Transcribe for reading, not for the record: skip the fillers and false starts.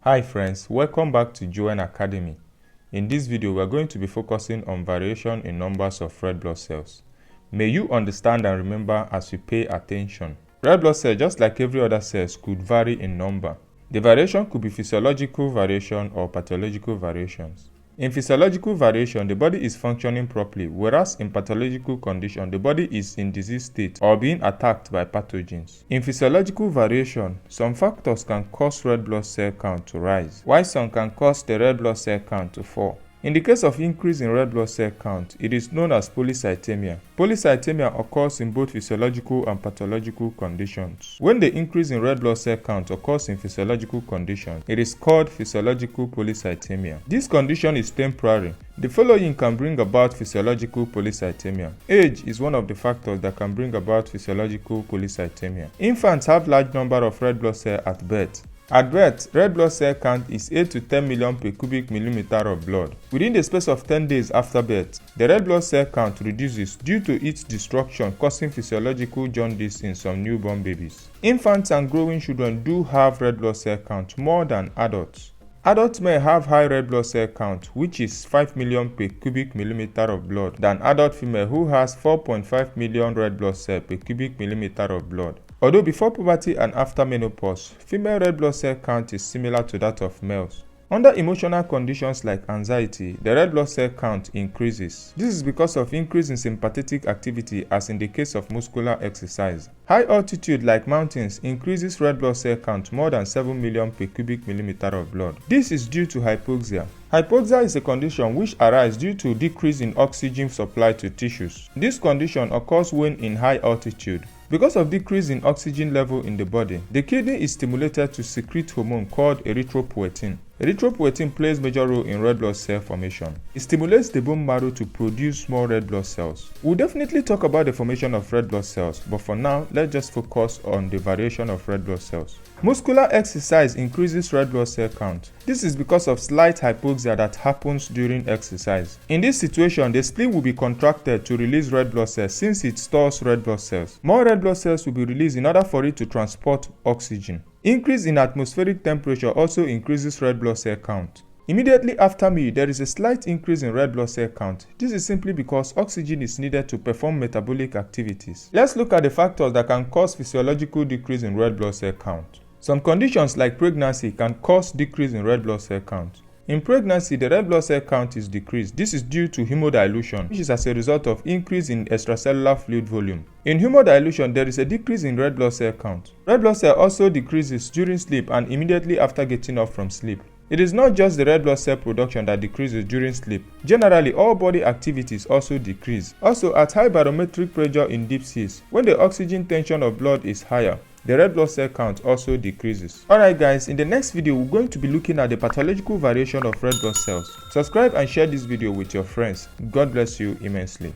Hi friends, welcome back to Joen Academy. In this video, we are going to be focusing on variation in numbers of red blood cells. May you understand and remember as you pay attention. Red blood cells, just like every other cells, could vary in number. The variation could be physiological variation or pathological variations. In physiological variation, the body is functioning properly, whereas in pathological condition, the body is in disease state or being attacked by pathogens. In physiological variation, some factors can cause red blood cell count to rise, while some can cause the red blood cell count to fall. In the case of increase in red blood cell count, it is known as polycythemia. Polycythemia occurs in both physiological and pathological conditions. When the increase in red blood cell count occurs in physiological conditions, it is called physiological polycythemia. This condition is temporary. The following can bring about physiological polycythemia. Age is one of the factors that can bring about physiological polycythemia. Infants have large number of red blood cells at birth. At birth, red blood cell count is 8 to 10 million per cubic millimeter of blood. Within the space of 10 days after birth, the red blood cell count reduces due to its destruction, causing physiological jaundice in some newborn babies. Infants and growing children do have red blood cell count more than adults. Adults may have high red blood cell count, which is 5 million per cubic millimeter of blood, than adult female who has 4.5 million red blood cells per cubic millimeter of blood. Although before puberty and after menopause, female red blood cell count is similar to that of males. Under emotional conditions like anxiety, the red blood cell count increases. This is because of increase in sympathetic activity as in the case of muscular exercise. High altitude like mountains increases red blood cell count more than 7 million per cubic millimeter of blood. This is due to hypoxia. Hypoxia is a condition which arises due to decrease in oxygen supply to tissues. This condition occurs when in high altitude. Because of decrease in oxygen level in the body, the kidney is stimulated to secrete hormone called erythropoetin. Erythropoetin plays a major role in red blood cell formation. It stimulates the bone marrow to produce more red blood cells. We'll definitely talk about the formation of red blood cells, but for now, let's just focus on the variation of red blood cells. Muscular exercise increases red blood cell count. This is because of slight hypoxia that happens during exercise. In this situation, the spleen will be contracted to release red blood cells since it stores red blood cells. More red blood cells will be released in order for it to transport oxygen. Increase in atmospheric temperature also increases red blood cell count. Immediately after meal, there is a slight increase in red blood cell count. This is simply because oxygen is needed to perform metabolic activities. Let's look at the factors that can cause physiological decrease in red blood cell count. Some conditions like pregnancy can cause decrease in red blood cell count. In pregnancy, the red blood cell count is decreased. This is due to hemodilution, which is as a result of increase in extracellular fluid volume. In hemodilution, there is a decrease in red blood cell count. Red blood cell also decreases during sleep and immediately after getting up from sleep. It is not just the red blood cell production that decreases during sleep. Generally, all body activities also decrease. Also, at high barometric pressure in deep seas, when the oxygen tension of blood is higher, the red blood cell count also decreases. Alright guys, in the next video, we're going to be looking at the pathological variation of red blood cells. Subscribe and share this video with your friends. God bless you immensely.